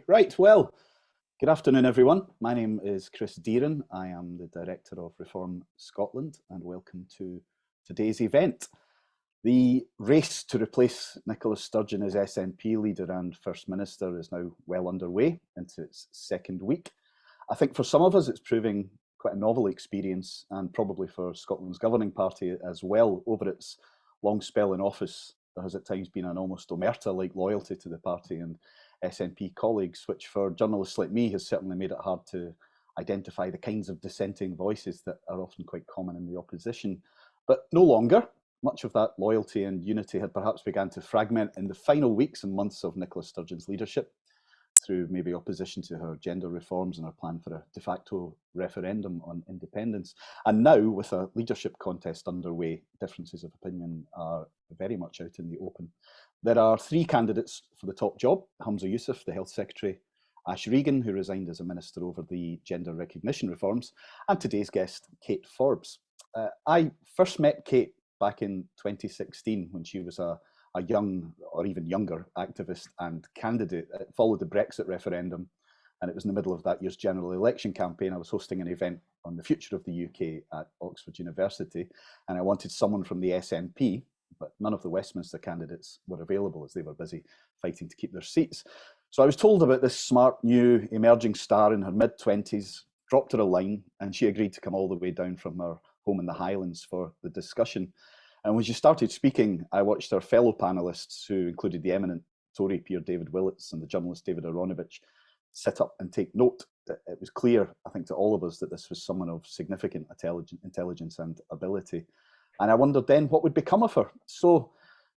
Right, well, good afternoon, everyone. My name is Chris Deerin. I am the Director of Reform Scotland, and welcome to today's event. The race to replace Nicola Sturgeon as SNP leader and First Minister is now well underway into its second week. I think for some of us it's proving quite a novel experience, and probably for Scotland's governing party as well. Over its long spell in office, there has at times been an almost omerta-like loyalty to the party and SNP colleagues, which for journalists like me has certainly made it hard to identify the kinds of dissenting voices that are often quite common in the opposition. But no longer. Much of that loyalty and unity had perhaps begun to fragment in the final weeks and months of Nicola Sturgeon's leadership, through maybe opposition to her gender reforms and her plan for a de facto referendum on independence. And now, with a leadership contest underway, differences of opinion are very much out in the open. There are three candidates for the top job: Humza Yousaf, the Health Secretary; Ash Regan, who resigned as a minister over the gender recognition reforms; and today's guest, Kate Forbes. I first met Kate back in 2016 when she was a young or even younger activist and candidate. It followed the Brexit referendum, and it was in the middle of that year's general election campaign. I was hosting an event on the future of the UK at Oxford University, and I wanted someone from the SNP, but none of the Westminster candidates were available as they were busy fighting to keep their seats. So I was told about this smart, new, emerging star in her mid-20s, dropped her a line, and she agreed to come all the way down from her home in the Highlands for the discussion. And when she started speaking, I watched her fellow panellists, who included the eminent Tory peer David Willits and the journalist David Aronovich, sit up and take note. It was clear, I think, to all of us that this was someone of significant intelligence and ability. And I wondered then what would become of her. So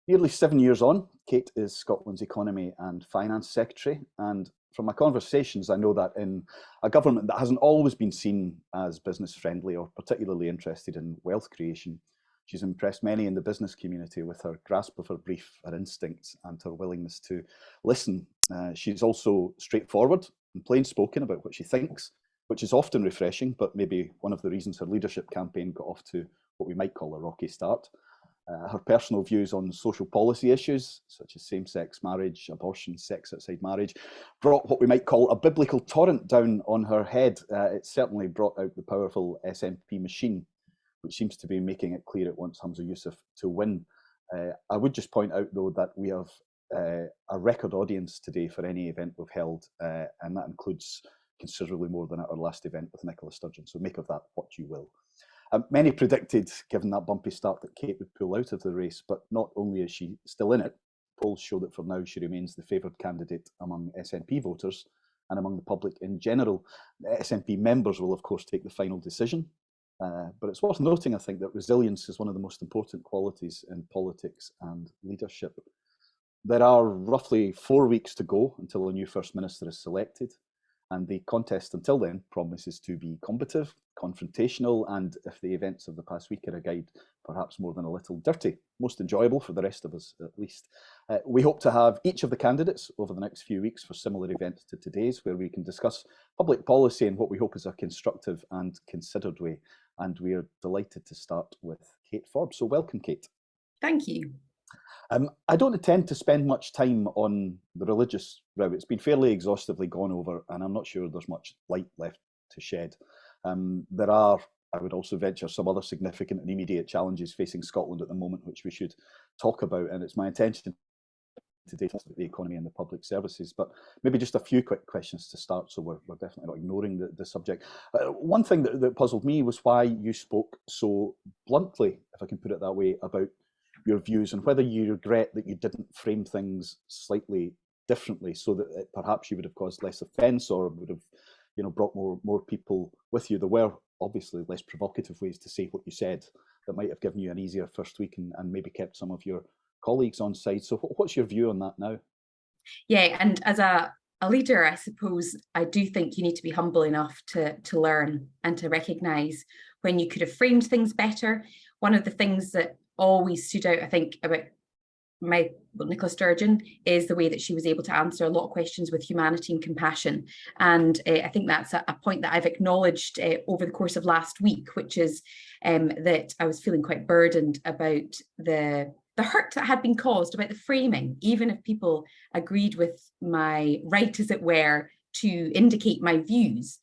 nearly 7 years on, Kate is Scotland's Economy and Finance Secretary. And from my conversations, I know that in a government that hasn't always been seen as business friendly or particularly interested in wealth creation, she's impressed many in the business community with her grasp of her brief, her instincts, and her willingness to listen. She's also straightforward and plain spoken about what she thinks, which is often refreshing, but maybe one of the reasons her leadership campaign got off to what we might call a rocky start. Her personal views on social policy issues, such as same-sex marriage, abortion, sex outside marriage, brought what we might call a biblical torrent down on her head. It certainly brought out the powerful SNP machine, which seems to be making it clear it wants Humza Yousaf to win. I would just point out, though, that we have a record audience today for any event we've held, and that includes considerably more than at our last event with Nicola Sturgeon, so make of that what you will. Many predicted, given that bumpy start, that Kate would pull out of the race, but not only is she still in it, polls show that for now she remains the favoured candidate among SNP voters and among the public in general. The SNP members will, of course, take the final decision. But it's worth noting, I think, that resilience is one of the most important qualities in politics and leadership. There are roughly 4 weeks to go until a new First Minister is selected, and the contest until then promises to be combative, confrontational, and, if the events of the past week are a guide, perhaps more than a little dirty. Most enjoyable for the rest of us, at least. We hope to have each of the candidates over the next few weeks for similar events to today's, where we can discuss public policy in what we hope is a constructive and considered way. And we are delighted to start with Kate Forbes. So welcome, Kate. Thank you. I don't intend to spend much time on the religious row. It's been fairly exhaustively gone over, and I'm not sure there's much light left to shed. There are, I would also venture, some other significant and immediate challenges facing Scotland at the moment, which we should talk about, and it's my intention today to talk about the economy and the public services, but maybe just a few quick questions to start, so we're definitely not ignoring the subject. One thing that puzzled me was why you spoke so bluntly, if I can put it that way, about your views, and whether you regret that you didn't frame things slightly differently so that perhaps you would have caused less offence or would have, brought more people with you. There were obviously less provocative ways to say what you said that might have given you an easier first week and maybe kept some of your colleagues on side. So what's your view on that now? Yeah, and as a leader, I suppose I do think you need to be humble enough to learn and to recognise when you could have framed things better. One of the things that always stood out, I think, about Nicola Sturgeon is the way that she was able to answer a lot of questions with humanity and compassion. And I think that's a point that I've acknowledged over the course of last week, which is that I was feeling quite burdened about the the hurt that had been caused, about the framing, even if people agreed with my right, as it were, to indicate my views.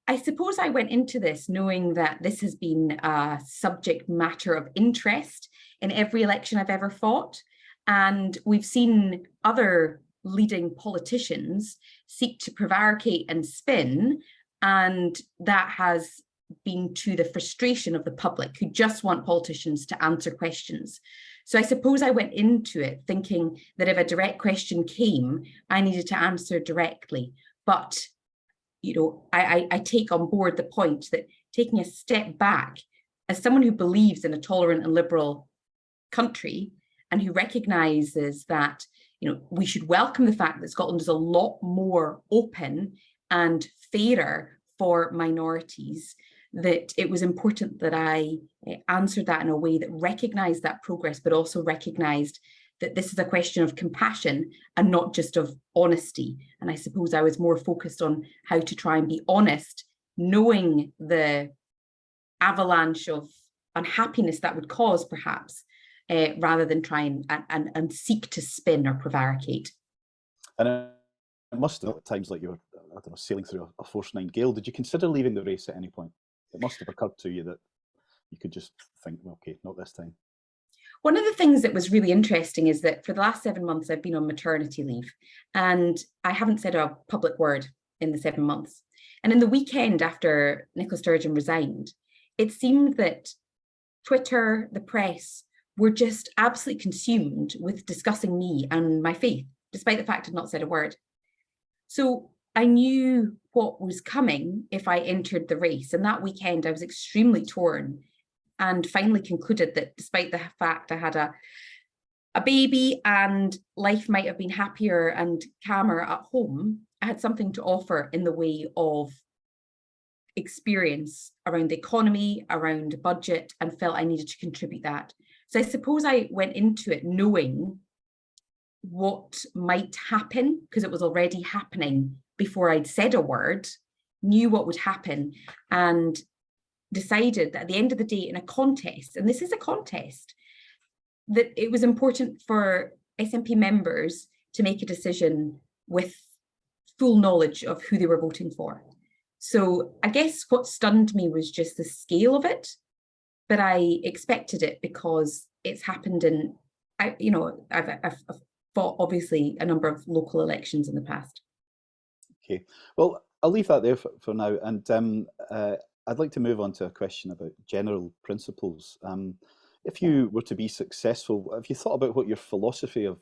I suppose I went into this knowing that this has been a subject matter of interest in every election I've ever fought. And we've seen other leading politicians seek to prevaricate and spin, and that has been to the frustration of the public, who just want politicians to answer questions. So I suppose I went into it thinking that if a direct question came, I needed to answer directly. But I take on board the point that taking a step back, as someone who believes in a tolerant and liberal country, and who recognises that we should welcome the fact that Scotland is a lot more open and fairer for minorities, that it was important that I answered that in a way that recognised that progress, but also recognised that this is a question of compassion and not just of honesty. And I suppose I was more focused on how to try and be honest, knowing the avalanche of unhappiness that would cause, perhaps, rather than try and seek to spin or prevaricate. And it must have, at times, like you were, I don't know, sailing through a force 9 gale. Did you consider leaving the race at any point? It must have occurred to you that you could just think, well, okay, not this time. One of the things that was really interesting is that for the last 7 months, I've been on maternity leave, and I haven't said a public word in the 7 months. And in the weekend after Nicola Sturgeon resigned, it seemed that Twitter, the press, were just absolutely consumed with discussing me and my faith, despite the fact I'd not said a word. So I knew what was coming if I entered the race. And that weekend, I was extremely torn, and finally concluded that despite the fact I had a baby and life might have been happier and calmer at home, I had something to offer in the way of experience around the economy, around budget, and felt I needed to contribute that. So I suppose I went into it knowing what might happen, because it was already happening before I'd said a word, knew what would happen, and decided that at the end of the day, in a contest, and this is a contest, that it was important for SNP members to make a decision with full knowledge of who they were voting for. So I guess what stunned me was just the scale of it, but I expected it because it's happened in, I've fought obviously a number of local elections in the past. Okay, well, I'll leave that there for now, and I'd like to move on to a question about general principles. If you were to be successful, have you thought about what your philosophy of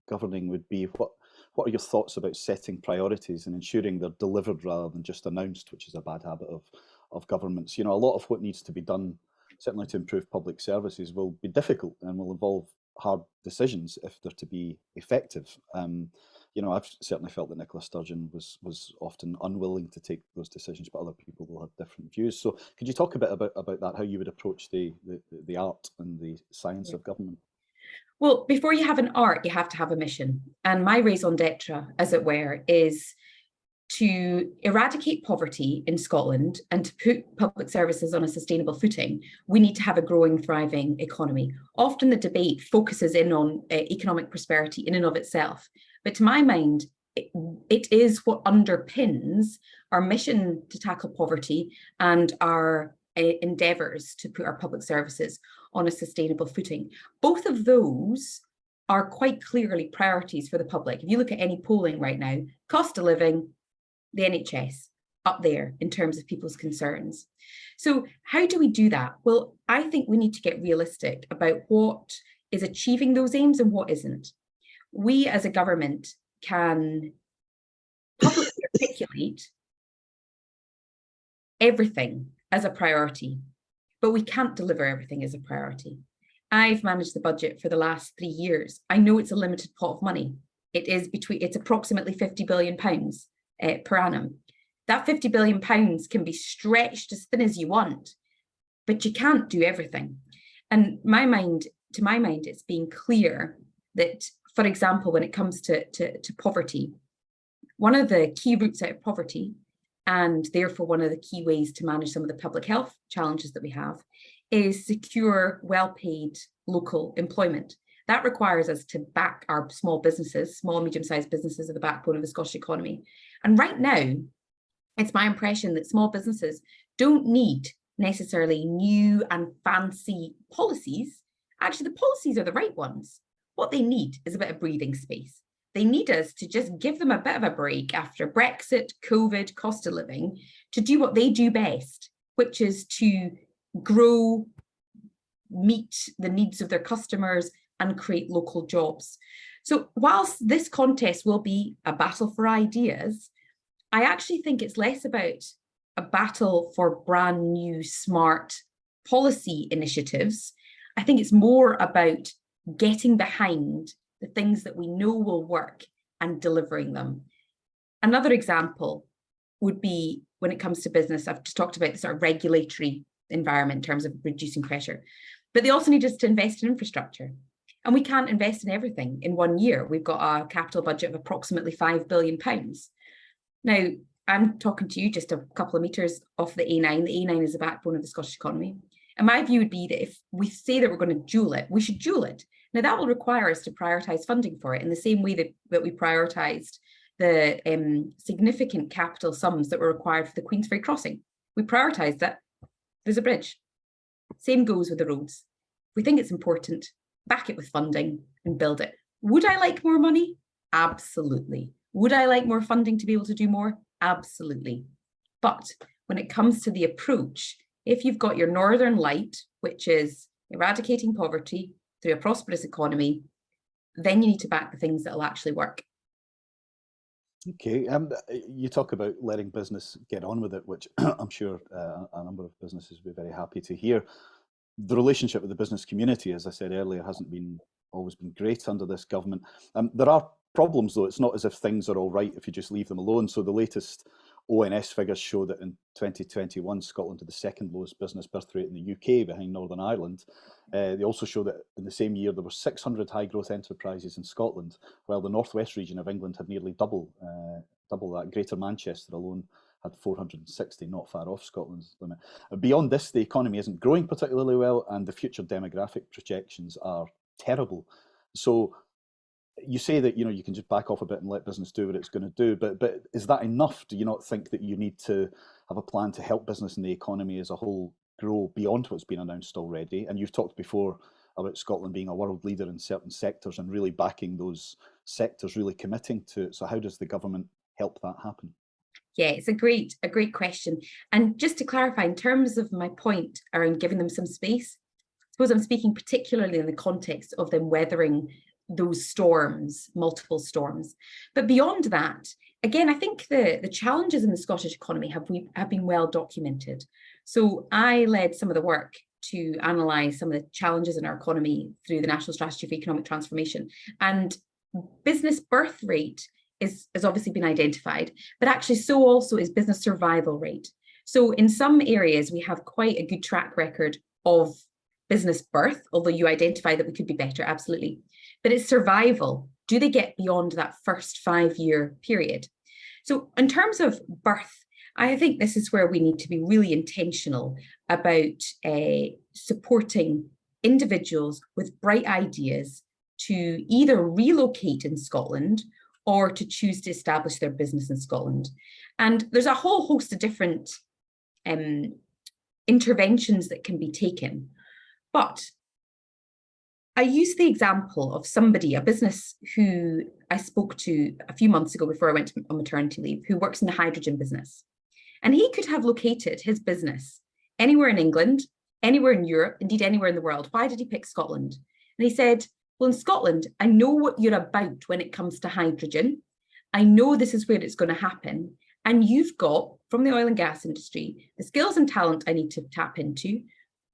governing would be? What are your thoughts about setting priorities and ensuring they're delivered rather than just announced, which is a bad habit of governments? A lot of what needs to be done, certainly to improve public services, will be difficult and will involve hard decisions if they're to be effective. I've certainly felt that Nicola Sturgeon was often unwilling to take those decisions, but other people will have different views. So could you talk a bit about that, how you would approach the art and the science of government? Well, before you have an art, you have to have a mission. And my raison d'etre, as it were, is to eradicate poverty in Scotland and to put public services on a sustainable footing. We need to have a growing, thriving economy. Often the debate focuses in on economic prosperity in and of itself. But to my mind, it is what underpins our mission to tackle poverty and our endeavours to put our public services on a sustainable footing. Both of those are quite clearly priorities for the public. If you look at any polling right now, cost of living, the NHS, up there in terms of people's concerns. So how do we do that? Well, I think we need to get realistic about what is achieving those aims and what isn't. We as a government can publicly articulate everything as a priority, but we can't deliver everything as a priority. I've managed the budget for the last 3 years. I know it's a limited pot of money. It's approximately £50 billion per annum. That £50 billion can be stretched as thin as you want, but you can't do everything. And to my mind, it's being clear that, for example, when it comes to poverty, one of the key routes out of poverty, and therefore one of the key ways to manage some of the public health challenges that we have, is secure, well-paid local employment. That requires us to back our small businesses, small, medium-sized businesses are the backbone of the Scottish economy. And right now, it's my impression that small businesses don't need necessarily new and fancy policies. Actually, the policies are the right ones. What they need is a bit of breathing space. They need us to just give them a bit of a break after Brexit, COVID, cost of living, to do what they do best, which is to grow, meet the needs of their customers, and create local jobs. So whilst this contest will be a battle for ideas, I actually think it's less about a battle for brand new, smart policy initiatives. I think it's more about getting behind the things that we know will work and delivering them. Another example would be when it comes to business. I've just talked about the sort of regulatory environment in terms of reducing pressure, but they also need us to invest in infrastructure. And we can't invest in everything in 1 year. We've got a capital budget of approximately £5 billion. Now, I'm talking to you just a couple of meters off the A9. The A9 is the backbone of the Scottish economy. And my view would be that if we say that we're going to dual it, we should dual it. Now, that will require us to prioritise funding for it in the same way that we prioritised the significant capital sums that were required for the Queensferry crossing. We prioritised that. There's a bridge. Same goes with the roads. If we think it's important, back it with funding and build it. Would I like more money? Absolutely. Would I like more funding to be able to do more? Absolutely. But when it comes to the approach, if you've got your Northern Light, which is eradicating poverty through a prosperous economy, then you need to back the things that will actually work. Okay, you talk about letting business get on with it, which I'm sure a number of businesses will be very happy to hear. The relationship with the business community, as I said earlier, hasn't always been great under this government. There are problems, though. It's not as if things are all right if you just leave them alone. So the latest ONS figures show that in 2021, Scotland had the second lowest business birth rate in the UK, behind Northern Ireland. They also show that in the same year, there were 600 high growth enterprises in Scotland, while the northwest region of England had nearly double that. Greater Manchester alone had 460, not far off Scotland's limit. Beyond this, the economy isn't growing particularly well, and the future demographic projections are terrible. So you say that you can just back off a bit and let business do what it's going to do, but is that enough? Do you not think that you need to have a plan to help business and the economy as a whole grow beyond what's been announced already? And you've talked before about Scotland being a world leader in certain sectors and really backing those sectors, really committing to it. So how does the government help that happen? Yeah, it's a great question. And just to clarify, in terms of my point around giving them some space, I suppose I'm speaking particularly in the context of them weathering those storms, multiple storms. But beyond that, again, I think the challenges in the Scottish economy have been well documented. So I led some of the work to analyse some of the challenges in our economy through the National Strategy for Economic Transformation. And business birth rate has obviously been identified, but actually so also is business survival rate. So in some areas, we have quite a good track record of business birth, although you identify that we could be better, absolutely. But it's survival. Do they get beyond that first 5-year period? So in terms of birth, I think this is where we need to be really intentional about supporting individuals with bright ideas to either relocate in Scotland or to choose to establish their business in Scotland. And there's a whole host of different interventions that can be taken. But I use the example of a business who I spoke to a few months ago before I went on maternity leave, who works in the hydrogen business. And he could have located his business anywhere in England, anywhere in Europe, indeed anywhere in the world. Why did he pick Scotland? And he said, well, in Scotland, I know what you're about when it comes to hydrogen. I know this is where it's going to happen. And you've got, from the oil and gas industry, the skills and talent I need to tap into,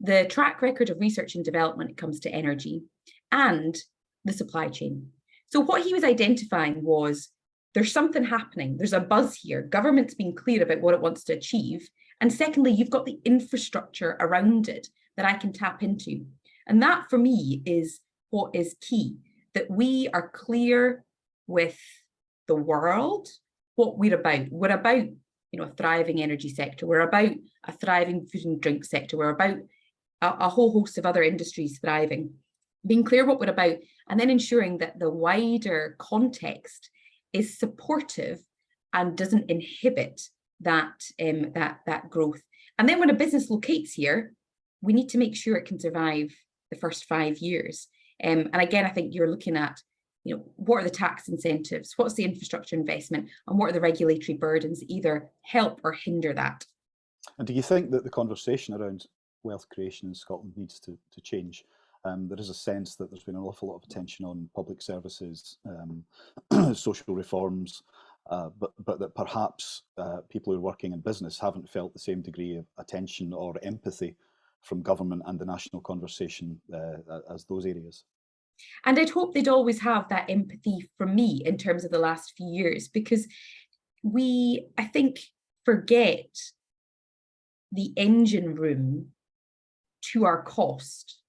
the track record of research and development when it comes to energy, and the supply chain. So what he was identifying was, there's something happening. There's a buzz here. Government's being clear about what it wants to achieve. And secondly, you've got the infrastructure around it that I can tap into. And that, for me, is what is key, that we are clear with the world what we're about. We're about, a thriving energy sector. We're about a thriving food and drink sector. We're about a whole host of other industries thriving. being clear what we're about, and then ensuring that the wider context is supportive and doesn't inhibit that growth. And then when a business locates here, we need to make sure it can survive the first 5 years. And again, I think you're looking at, what are the tax incentives, what's the infrastructure investment, and what are the regulatory burdens that either help or hinder that. And do you think that the conversation around wealth creation in Scotland needs to change? There is a sense that there's been an awful lot of attention on public services, social reforms, but that perhaps people who are working in business haven't felt the same degree of attention or empathy from government and the national conversation as those areas. And I'd hope they'd always have that empathy from me in terms of the last few years, because we, I think, forget the engine room to our cost.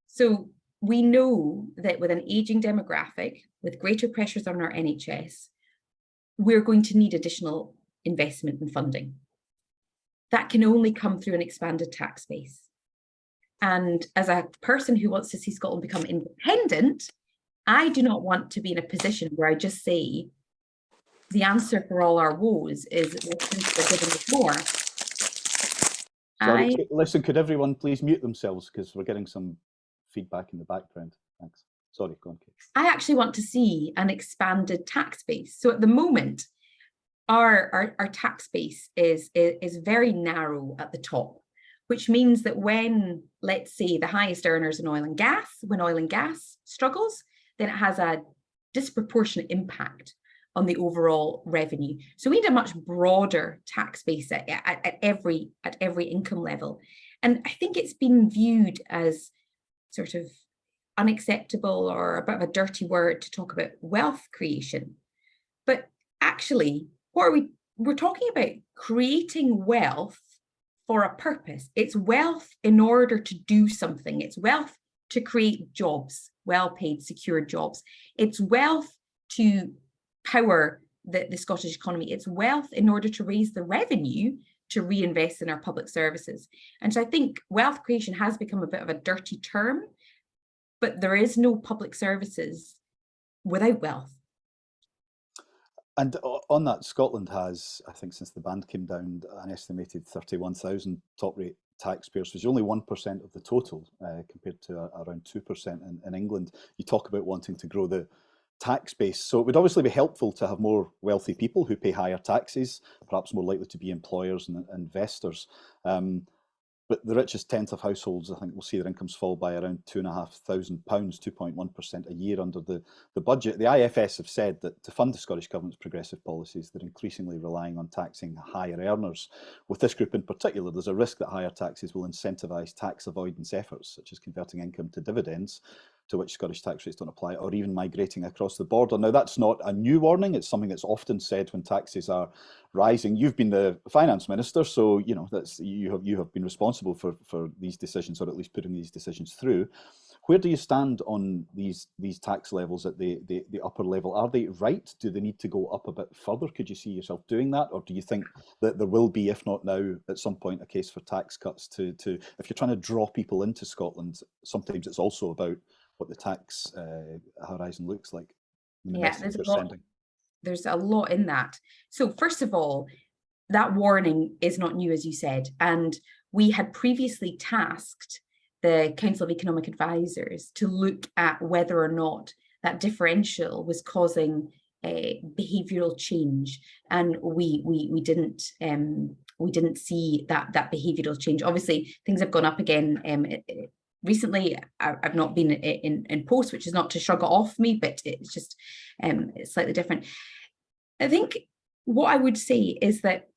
So we know that with an aging demographic, with greater pressures on our NHS, we're going to need additional investment and funding. That can only come through an expanded tax base. And as a person who wants to see Scotland become independent, I do not want to be in a position where I just say the answer for all our woes is we're giving us more. Sorry, listen, could everyone please mute themselves, because we're getting some feedback in the background. Thanks. Sorry, go on, Kate. I actually want to see an expanded tax base. So at the moment, our tax base is very narrow at the top, which means that when, let's say, the highest earners in oil and gas, when oil and gas struggles, then it has a disproportionate impact on the overall revenue. So we need a much broader tax base at every income level. And I think it's been viewed as sort of unacceptable or a bit of a dirty word to talk about wealth creation. But actually, we're talking about creating wealth for a purpose. It's wealth in order to do something. It's wealth to create jobs, well-paid, secure jobs. It's wealth to power the Scottish economy. It's wealth in order to raise the revenue to reinvest in our public services. And so I think wealth creation has become a bit of a dirty term, but there is no public services without wealth. And on that, Scotland has, I think since the ban came down, an estimated 31,000 top rate taxpayers, which is only 1% of the total compared to around 2% in England. You talk about wanting to grow the tax base. So it would obviously be helpful to have more wealthy people who pay higher taxes, perhaps more likely to be employers and investors. But the richest tenth of households, I think, will see their incomes fall by around £2,500, 2.1% a year under the budget. The IFS have said that to fund the Scottish Government's progressive policies, they're increasingly relying on taxing higher earners. With this group in particular, there's a risk that higher taxes will incentivise tax avoidance efforts, such as converting income to dividends, to which Scottish tax rates don't apply, or even migrating across the border. Now, that's not a new warning. It's something that's often said when taxes are rising. You've been the finance minister, so you have been responsible for these decisions, or at least putting these decisions through. Where do you stand on these tax levels at the upper level? Are they right? Do they need to go up a bit further? Could you see yourself doing that, or do you think that there will be, if not now, at some point, a case for tax cuts to if you're trying to draw people into Scotland? Sometimes it's also about what the tax horizon looks like. Yeah, there's a lot in that. So first of all, that warning is not new, as you said, and we had previously tasked the Council of Economic Advisors to look at whether or not that differential was causing behavioural change, and we didn't see that behavioural change. Obviously, things have gone up again. Recently, I've not been in post, which is not to shrug it off me, but it's just it's slightly different. I think what I would say is that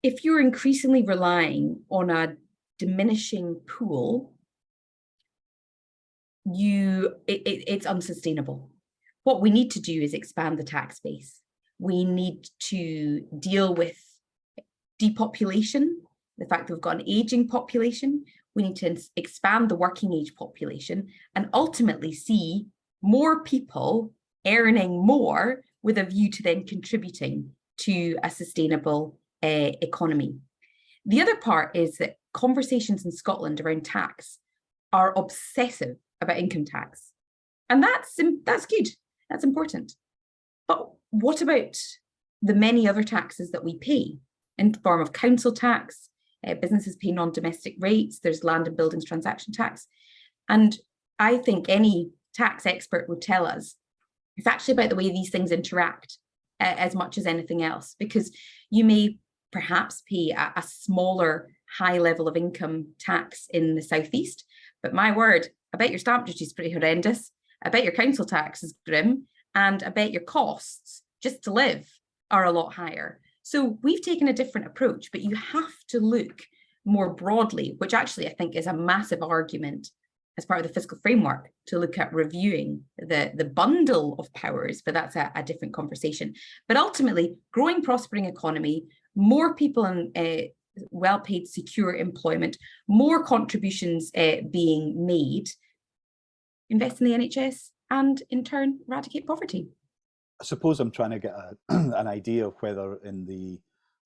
if you're increasingly relying on a diminishing pool, it's unsustainable. What we need to do is expand the tax base. We need to deal with depopulation, the fact that we've got an aging population. We need to expand the working age population and ultimately see more people earning more with a view to then contributing to a sustainable economy. The other part is that conversations in Scotland around tax are obsessive about income tax. And that's good, that's important. But what about the many other taxes that we pay in the form of council tax? Businesses pay non-domestic rates, there's land and buildings transaction tax. And I think any tax expert would tell us it's actually about the way these things interact as much as anything else, because you may perhaps pay a smaller high level of income tax in the southeast, but my word, I bet your stamp duty is pretty horrendous. I bet your council tax is grim, and I bet your costs just to live are a lot higher. So we've taken a different approach, but you have to look more broadly, which actually I think is a massive argument as part of the fiscal framework, to look at reviewing the bundle of powers, but that's a different conversation. But ultimately, growing, prospering economy, more people in well-paid, secure employment, more contributions being made, invest in the NHS, and in turn, eradicate poverty. I suppose I'm trying to get an idea of whether in the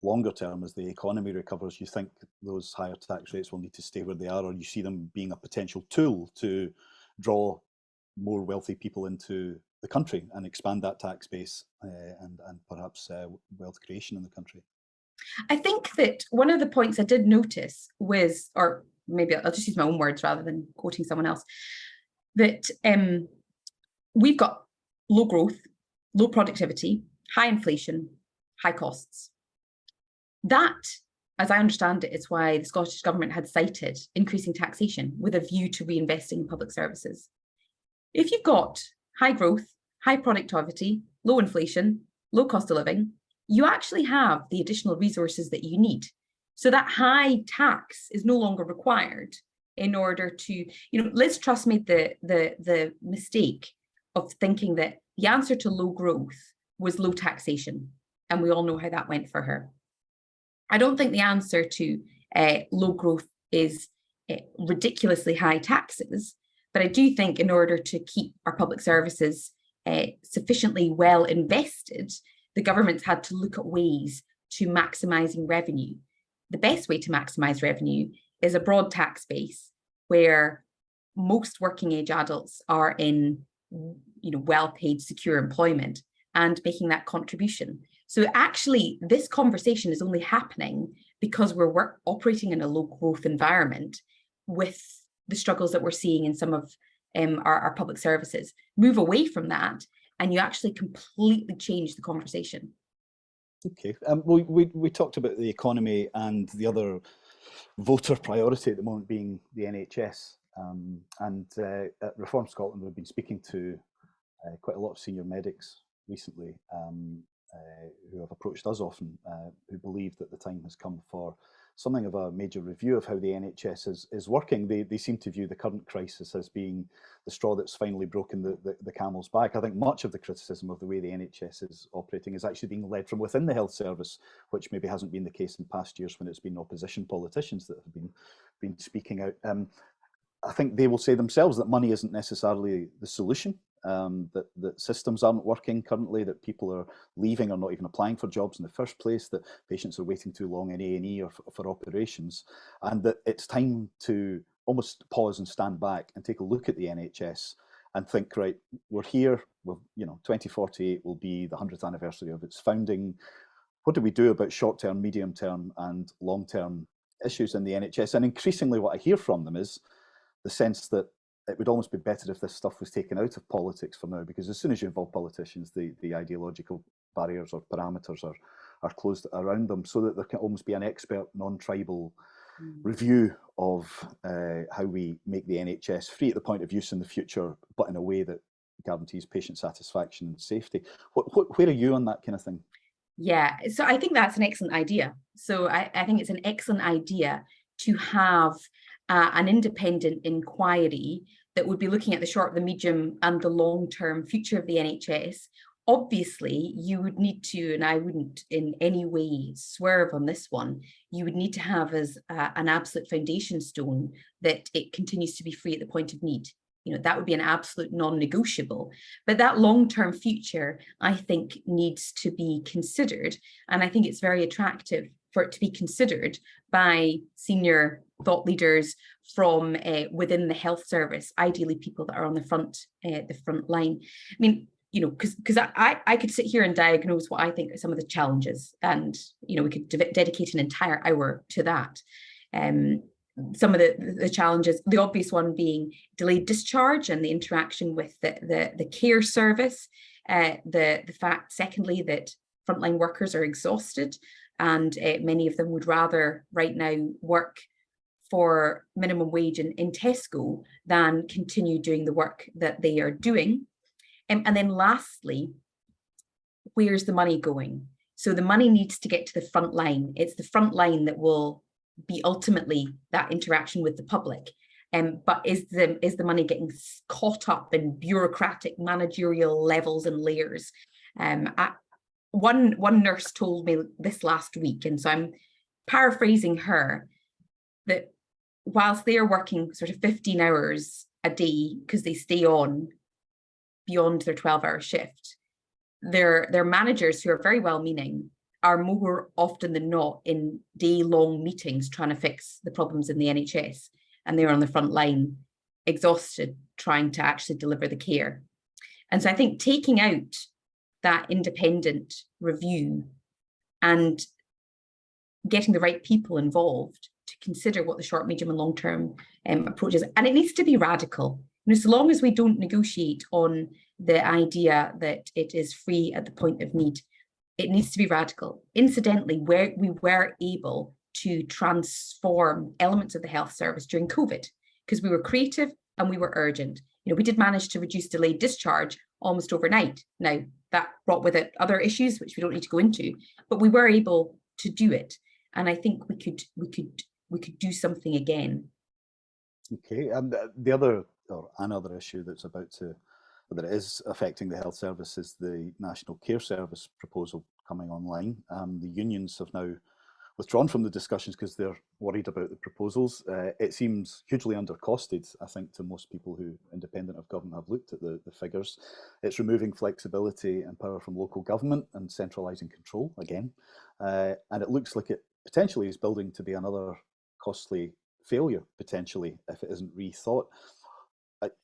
longer term, as the economy recovers, you think those higher tax rates will need to stay where they are, or you see them being a potential tool to draw more wealthy people into the country and expand that tax base and perhaps wealth creation in the country? I think that one of the points I did notice was, or maybe I'll just use my own words rather than quoting someone else, that we've got low growth, low productivity, high inflation, high costs. That, as I understand it, is why the Scottish Government had cited increasing taxation with a view to reinvesting in public services. If you've got high growth, high productivity, low inflation, low cost of living, you actually have the additional resources that you need. So that high tax is no longer required in order to, Liz Truss made the mistake of thinking that the answer to low growth was low taxation. And we all know how that went for her. I don't think the answer to low growth is ridiculously high taxes, but I do think in order to keep our public services sufficiently well invested, the government's had to look at ways to maximising revenue. The best way to maximise revenue is a broad tax base where most working age adults are in well-paid, secure employment and making that contribution. So actually, this conversation is only happening because we're operating in a low growth environment with the struggles that we're seeing in some of our public services. Move away from that, and you actually completely change the conversation. Okay, we talked about the economy and the other voter priority at the moment being the NHS. At Reform Scotland, we've been speaking to quite a lot of senior medics recently who have approached us often, who believe that the time has come for something of a major review of how the NHS is working. They seem to view the current crisis as being the straw that's finally broken the camel's back. I think much of the criticism of the way the NHS is operating is actually being led from within the health service, which maybe hasn't been the case in past years when it's been opposition politicians that have been speaking out. I think they will say themselves that money isn't necessarily the solution, that systems aren't working currently, that people are leaving or not even applying for jobs in the first place, that patients are waiting too long in A&E or for operations, and that it's time to almost pause and stand back and take a look at the NHS and think, right, we're here, 2048 will be the 100th anniversary of its founding. What do we do about short-term, medium-term and long-term issues in the NHS? And increasingly what I hear from them is the sense that it would almost be better if this stuff was taken out of politics for now, because as soon as you involve politicians, the ideological barriers or parameters are closed around them, so that there can almost be an expert, non-tribal review of how we make the NHS free at the point of use in the future, but in a way that guarantees patient satisfaction and safety. Where are you on that kind of thing? Yeah, so I think that's an excellent idea. So I think it's an excellent idea to have an independent inquiry that would be looking at the short, the medium and the long-term future of the NHS. Obviously, you would need to, and I wouldn't in any way swerve on this one, you would need to have as an absolute foundation stone that it continues to be free at the point of need. That would be an absolute non-negotiable. But that long-term future, I think, needs to be considered. And I think it's very attractive for it to be considered by senior thought leaders from within the health service, ideally people that are on the front line. I mean, you know, because I could sit here and diagnose what I think are some of the challenges, and you know, we could dedicate an entire hour to that. Some of the challenges, the obvious one being delayed discharge and the interaction with the care service. The fact, secondly, that frontline workers are exhausted, and many of them would rather right now work for minimum wage in Tesco than continue doing the work that they are doing. And then lastly, where's the money going? So the money needs to get to the front line. It's the front line that will be ultimately that interaction with the public. But is the money getting caught up in bureaucratic managerial levels and layers? One nurse told me this last week, and so I'm paraphrasing her, that whilst they are working sort of 15 hours a day because they stay on beyond their 12-hour shift, their managers, who are very well-meaning, are more often than not in day-long meetings trying to fix the problems in the NHS, and they're on the front line, exhausted, trying to actually deliver the care. And so I think taking out that independent review and getting the right people involved to consider what the short, medium and long-term approach is, and it needs to be radical. And so long as we don't negotiate on the idea that it is free at the point of need, it needs to be radical. Incidentally, where we were able to transform elements of the health service during COVID, because we were creative and we were urgent. You know, we did manage to reduce delayed discharge almost overnight. Now, that brought with it other issues, which we don't need to go into, but we were able to do it. And I think we could do something again. Okay, and another issue that is affecting the health service is the National Care Service proposal coming online. The unions have now withdrawn from the discussions because they're worried about the proposals. It seems hugely undercosted, I think, to most people who, independent of government, have looked at the figures. It's removing flexibility and power from local government and centralising control again. And it looks like it potentially is building to be another costly failure, potentially, if it isn't rethought.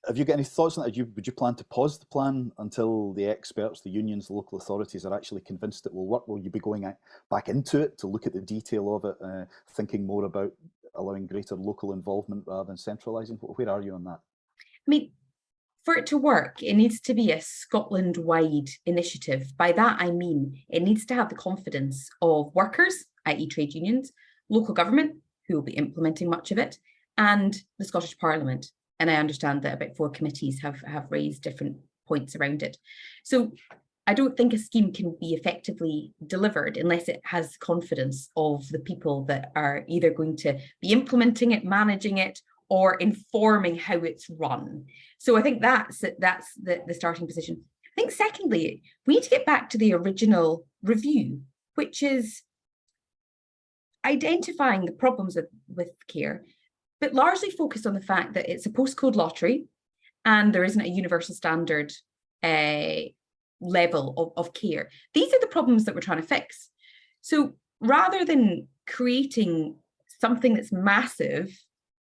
Have you got any thoughts on that? Would you plan to pause the plan until the experts, the unions, the local authorities are actually convinced it will work? Will you be going back into it to look at the detail of it, thinking more about allowing greater local involvement rather than centralising? Where are you on that? I mean, for it to work, it needs to be a Scotland-wide initiative. By that, I mean, it needs to have the confidence of workers, i.e. trade unions, local government, who will be implementing much of it, and the Scottish Parliament. And I understand that about 4 committees have raised different points around it. So I don't think a scheme can be effectively delivered unless it has confidence of the people that are either going to be implementing it, managing it, or informing how it's run. So I think that's the starting position. I think secondly, we need to get back to the original review, which is identifying the problems with care, but largely focused on the fact that it's a postcode lottery and there isn't a universal standard level of care. These are the problems that we're trying to fix. So rather than creating something that's massive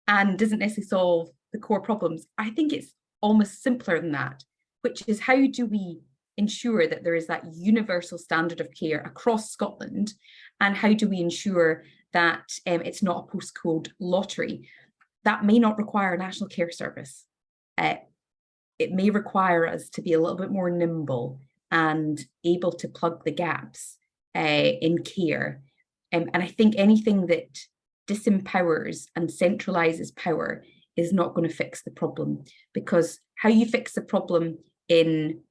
and doesn't necessarily solve the core problems, I think it's almost simpler than that, which is how do we ensure that there is that universal standard of care across Scotland, and how do we ensure that it's not a postcode lottery? That may not require a national care service. It may require us to be a little bit more nimble and able to plug the gaps in care. And I think anything that disempowers and centralises power is not going to fix the problem, because how you fix the problem in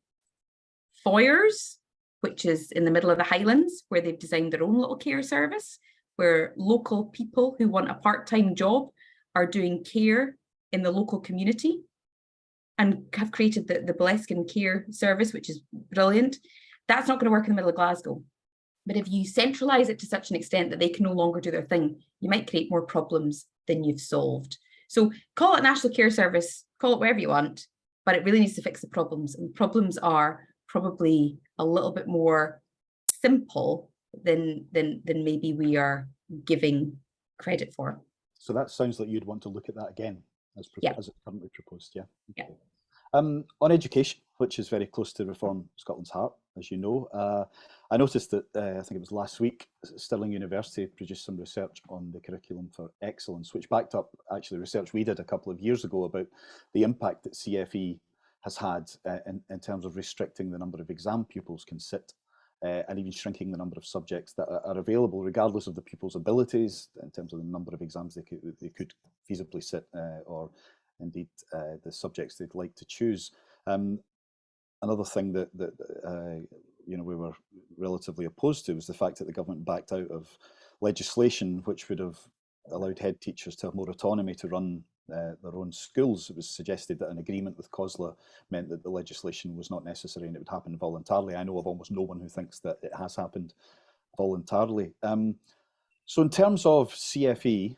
Foyers, which is in the middle of the Highlands, where they've designed their own little care service, where local people who want a part-time job are doing care in the local community and have created the Bleskin Care Service, which is brilliant. That's not going to work in the middle of Glasgow. But if you centralise it to such an extent that they can no longer do their thing, you might create more problems than you've solved. So call it National Care Service, call it whatever you want, but it really needs to fix the problems. And problems are probably a little bit more simple than maybe we are giving credit for. So that sounds like you'd want to look at that again as Yeah. as it's currently proposed. Yeah. Yeah. On education, which is very close to Reform Scotland's heart, as you know, I noticed that I think it was last week, Stirling University produced some research on the curriculum for excellence, which backed up actually research we did a couple of years ago about the impact that CFE has had in terms of restricting the number of exam pupils can sit, and even shrinking the number of subjects that are available, regardless of the pupils' abilities, in terms of the number of exams they could feasibly sit, or indeed the subjects they'd like to choose. Another thing that you know, we were relatively opposed to was the fact that the government backed out of legislation which would have allowed head teachers to have more autonomy to run their own schools. It was suggested that an agreement with COSLA meant that the legislation was not necessary and it would happen voluntarily. I know of almost no one who thinks that it has happened voluntarily. So in terms of CFE,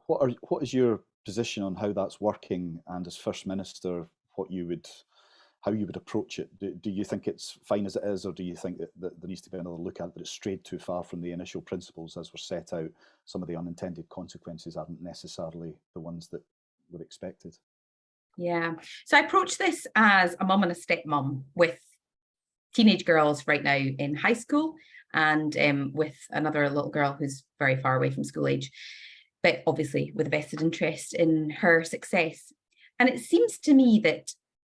what is your position on how that's working, and as First Minister, how you would approach it? Do you think it's fine as it is, or do you think that there needs to be another look at it, that it's strayed too far from the initial principles as were set out? Some of the unintended consequences aren't necessarily the ones that were expected. Yeah, so I approach this as a mum and a stepmom with teenage girls right now in high school, and with another little girl who's very far away from school age, but obviously with a vested interest in her success. And it seems to me that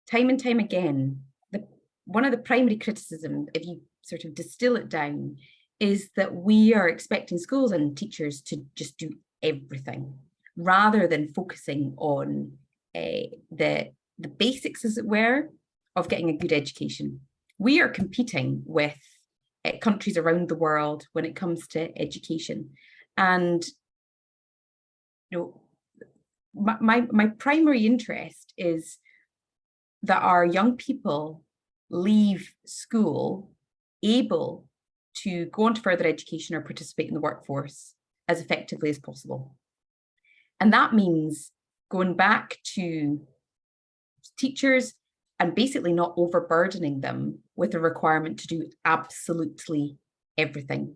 time and time again, one of the primary criticisms, if you sort of distill it down, is that we are expecting schools and teachers to just do everything, rather than focusing on the basics, as it were, of getting a good education. We are competing with countries around the world when it comes to education. And you know, my primary interest is that our young people leave school able to go on to further education or participate in the workforce as effectively as possible. And that means going back to teachers and basically not overburdening them with the requirement to do absolutely everything.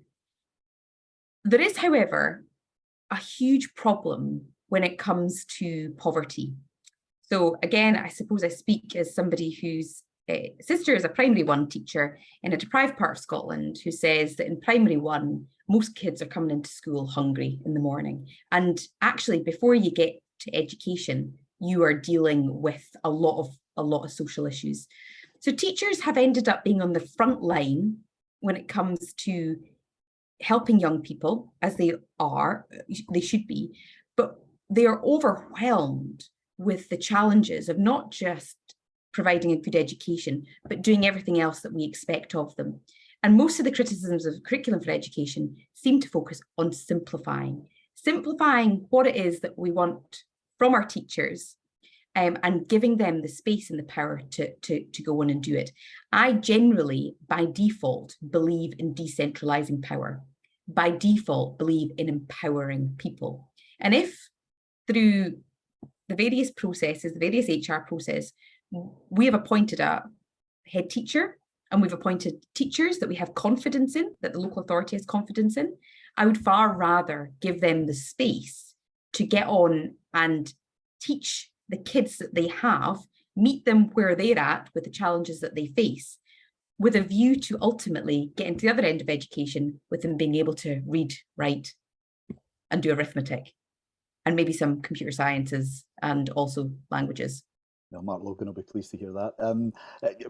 There is, however, a huge problem when it comes to poverty. So again, I suppose I speak as somebody whose sister is a primary one teacher in a deprived part of Scotland, who says that in primary one, most kids are coming into school hungry in the morning. And actually, before you get to education, you are dealing with a lot of social issues. So teachers have ended up being on the front line when it comes to helping young people, as they should be, but they are overwhelmed with the challenges of not just providing a good education, but doing everything else that we expect of them. And most of the criticisms of curriculum for education seem to focus on simplifying what it is that we want from our teachers, and giving them the space and the power to go on and do it. I generally, by default, believe in decentralizing power. By default, believe in empowering people. And if through the various processes, the various HR process, we have appointed a head teacher and we've appointed teachers that we have confidence in, that the local authority has confidence in, I would far rather give them the space to get on and teach the kids that they have, meet them where they're at with the challenges that they face, with a view to ultimately getting to the other end of education with them being able to read, write, and do arithmetic, and maybe some computer sciences and also languages. No, Mark Logan will be pleased to hear that.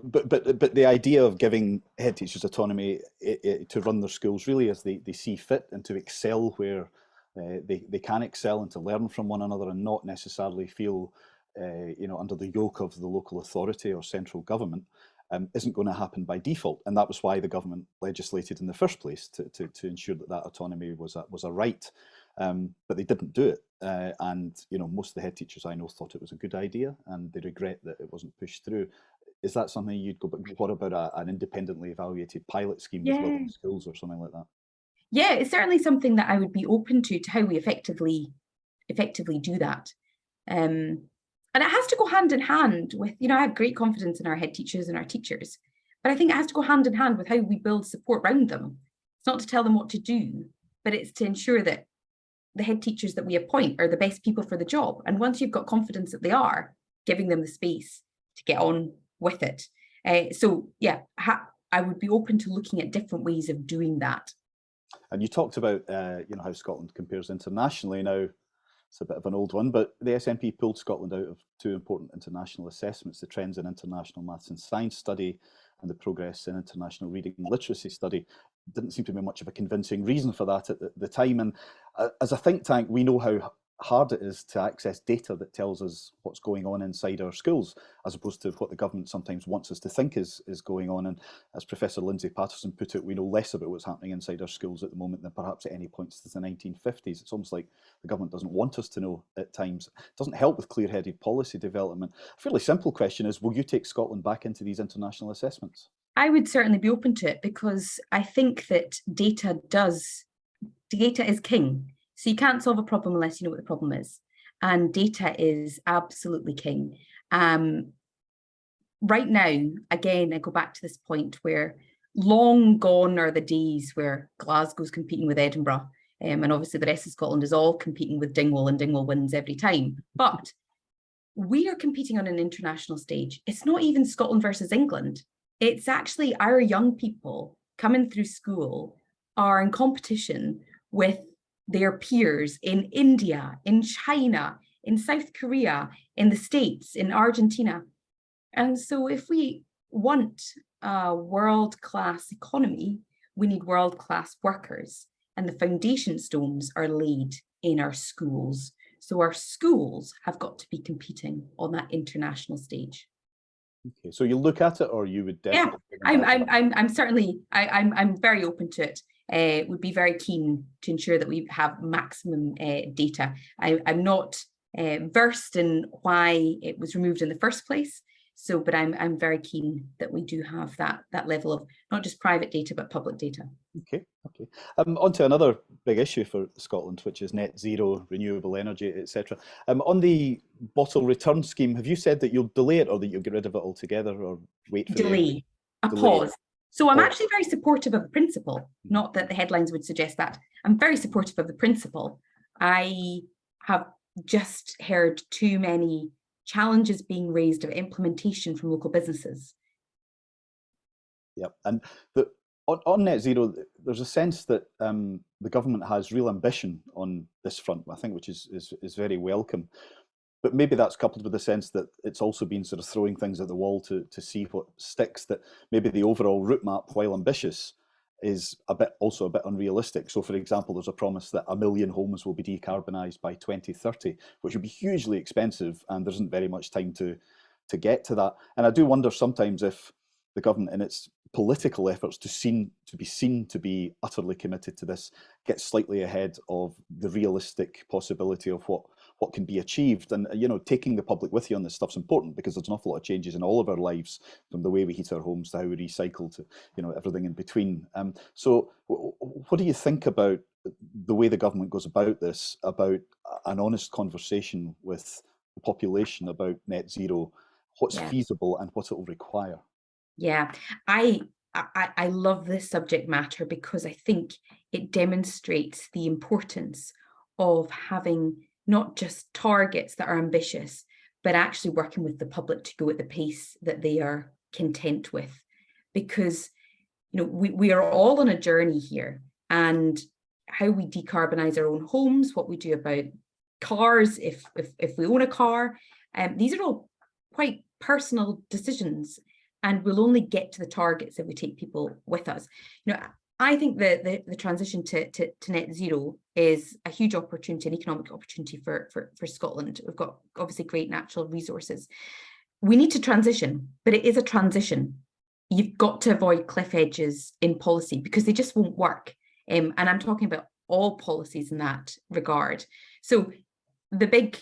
But the idea of giving head teachers autonomy to run their schools really as they see fit, and to excel where they can excel, and to learn from one another, and not necessarily feel under the yoke of the local authority or central government, isn't going to happen by default. And that was why the government legislated in the first place, to ensure that autonomy was a right. But they didn't do it. And most of the head teachers I know thought it was a good idea, and they regret that it wasn't pushed through. Is that something you'd go, but what about an independently evaluated pilot scheme with living schools or something like that? Yeah, it's certainly something that I would be open to how we effectively do that. And it has to go hand in hand with, I have great confidence in our head teachers and our teachers, but I think it has to go hand in hand with how we build support around them. It's not to tell them what to do, but it's to ensure that the head teachers that we appoint are the best people for the job. And once you've got confidence that they are, giving them the space to get on with it. So yeah, I would be open to looking at different ways of doing that. And you talked about how Scotland compares internationally. Now, it's a bit of an old one, but the SNP pulled Scotland out of two important international assessments: the Trends in International Maths and Science study and the Progress in International Reading and Literacy study. Didn't seem to be much of a convincing reason for that at the time. And as a think tank, we know how hard it is to access data that tells us what's going on inside our schools, as opposed to what the government sometimes wants us to think is going on. And as Professor Lindsay Patterson put it, we know less about what's happening inside our schools at the moment than perhaps at any point since the 1950s. It's almost like the government doesn't want us to know at times. It doesn't help with clear-headed policy development. A fairly simple question is, will you take Scotland back into these international assessments? I would certainly be open to it, because I think that data is king. So you can't solve a problem unless you know what the problem is. And data is absolutely king. Right now, again, I go back to this point where long gone are the days where Glasgow's competing with Edinburgh. And obviously the rest of Scotland is all competing with Dingwall, and Dingwall wins every time. But we are competing on an international stage. It's not even Scotland versus England. It's actually our young people coming through school are in competition with their peers in India, in China, in South Korea, in the States, in Argentina. And so if we want a world-class economy, we need world-class workers, and the foundation stones are laid in our schools. So our schools have got to be competing on that international stage. Okay, so you look at it, or you would definitely? Yeah, I'm certainly, I'm very open to it. Would be very keen to ensure that we have maximum data. I'm not versed in why it was removed in the first place. So, but I'm very keen that we do have that level of not just private data, but public data. Okay. On to another big issue for Scotland, which is net zero, renewable energy, etc. On the bottle return scheme, have you said that you'll delay it, or that you'll get rid of it altogether, or wait for delay? Pause. So I'm actually very supportive of the principle, not that the headlines would suggest that. I'm very supportive of the principle. I have just heard too many challenges being raised of implementation from local businesses. Yep, and on net zero, there's a sense that the government has real ambition on this front, I think, which is very welcome. But maybe that's coupled with the sense that it's also been sort of throwing things at the wall to see what sticks, that maybe the overall route map, while ambitious, is also a bit unrealistic. So, for example, there's a promise that 1 million homes will be decarbonised by 2030, which would be hugely expensive, and there isn't very much time to get to that. And I do wonder sometimes if the government, in its political efforts to be seen to be utterly committed to this, gets slightly ahead of the realistic possibility of what can be achieved. And taking the public with you on this stuff's important, because there's an awful lot of changes in all of our lives, from the way we heat our homes to how we recycle to everything in between. So what do you think about the way the government goes about this, about an honest conversation with the population about net zero, what's feasible and what it will require? Yeah, I love this subject matter, because I think it demonstrates the importance of having not just targets that are ambitious, but actually working with the public to go at the pace that they are content with. Because we are all on a journey here, and how we decarbonize our own homes, what we do about cars, if we own a car, these are all quite personal decisions. And we'll only get to the targets if we take people with us. I think the transition to net zero is a huge opportunity, an economic opportunity for Scotland. We've got obviously great natural resources. We need to transition, but it is a transition. You've got to avoid cliff edges in policy, because they just won't work. And I'm talking about all policies in that regard. So the big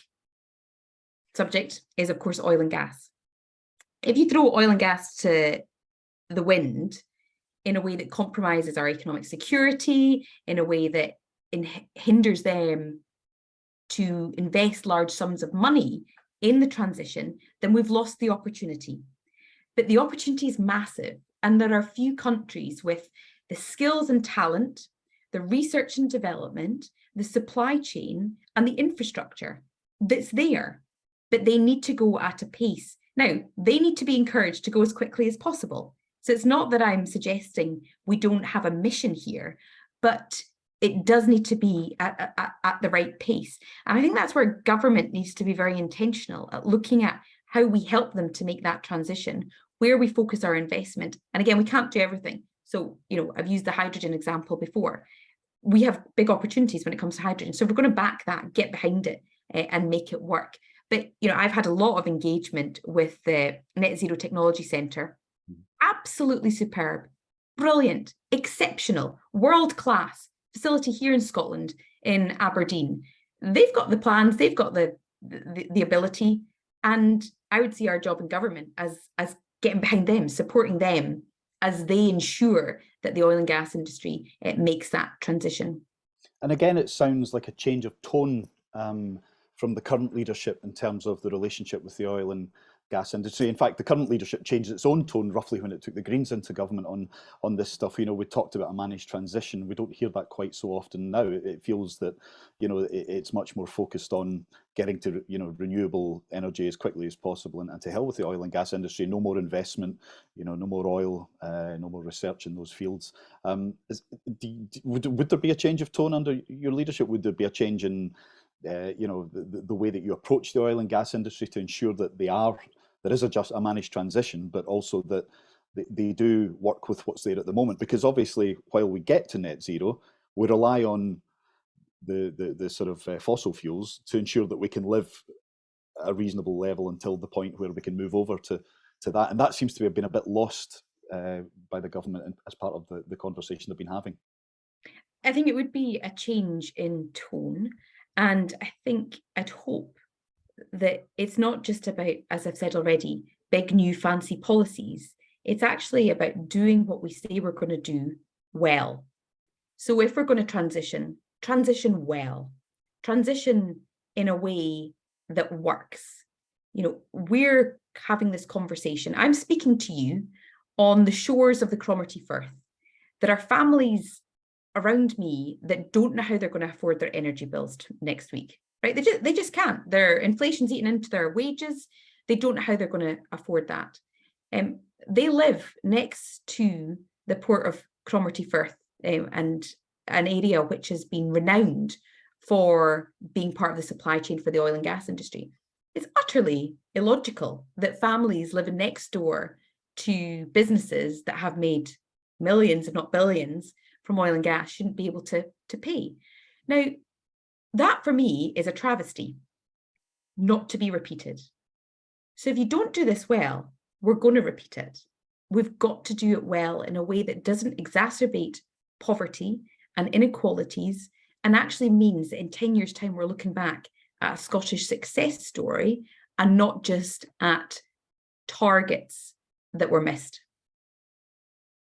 subject is, of course, oil and gas. If you throw oil and gas to the wind in a way that compromises our economic security, in a way that hinders them to invest large sums of money in the transition, then we've lost the opportunity. But the opportunity is massive, and there are few countries with the skills and talent, the research and development, the supply chain, and the infrastructure that's there, but they need to go at a pace. Now, they need to be encouraged to go as quickly as possible. So it's not that I'm suggesting we don't have a mission here, but it does need to be at the right pace. And I think that's where government needs to be very intentional at looking at how we help them to make that transition, where we focus our investment. And again, we can't do everything. So, I've used the hydrogen example before. We have big opportunities when it comes to hydrogen. So if we're going to back that, get behind it and make it work. But, I've had a lot of engagement with the Net Zero Technology Centre. Absolutely superb, brilliant, exceptional, world-class facility here in Scotland, in Aberdeen. They've got the plans, they've got the ability, and I would see our job in government as getting behind them, supporting them as they ensure that the oil and gas industry makes that transition. And again, it sounds like a change of tone from the current leadership in terms of the relationship with the oil and gas industry. In fact, the current leadership changed its own tone roughly when it took the Greens into government on this stuff. We talked about a managed transition. We don't hear that quite so often now. It feels that it's much more focused on getting to renewable energy as quickly as possible, and to hell with the oil and gas industry. No more investment, no more oil, no more research in those fields. Would there be a change of tone under your leadership? Would there be a change in the way that you approach the oil and gas industry to ensure that there is just a managed transition, but also that they do work with what's there at the moment? Because obviously, while we get to net zero, we rely on the sort of fossil fuels to ensure that we can live at a reasonable level until the point where we can move over to that. And that seems to have been a bit lost by the government as part of the conversation they've been having. I think it would be a change in tone. And I think I'd hope that it's not just about, as I've said already, big new fancy policies. It's actually about doing what we say we're going to do well. So if we're going to transition well, transition in a way that works. We're having this conversation. I'm speaking to you on the shores of the Cromarty Firth. There are families around me that don't know how they're going to afford their energy bills next week, right? They just can't. Their inflation's eating into their wages. They don't know how they're going to afford that. They live next to the port of Cromarty Firth, and an area which has been renowned for being part of the supply chain for the oil and gas industry. It's utterly illogical that families living next door to businesses that have made millions, if not billions, from oil and gas shouldn't be able to pay. Now, that for me is a travesty, not to be repeated. So if you don't do this well, we're going to repeat it. We've got to do it well in a way that doesn't exacerbate poverty and inequalities, and actually means that in 10 years' time, we're looking back at a Scottish success story and not just at targets that were missed.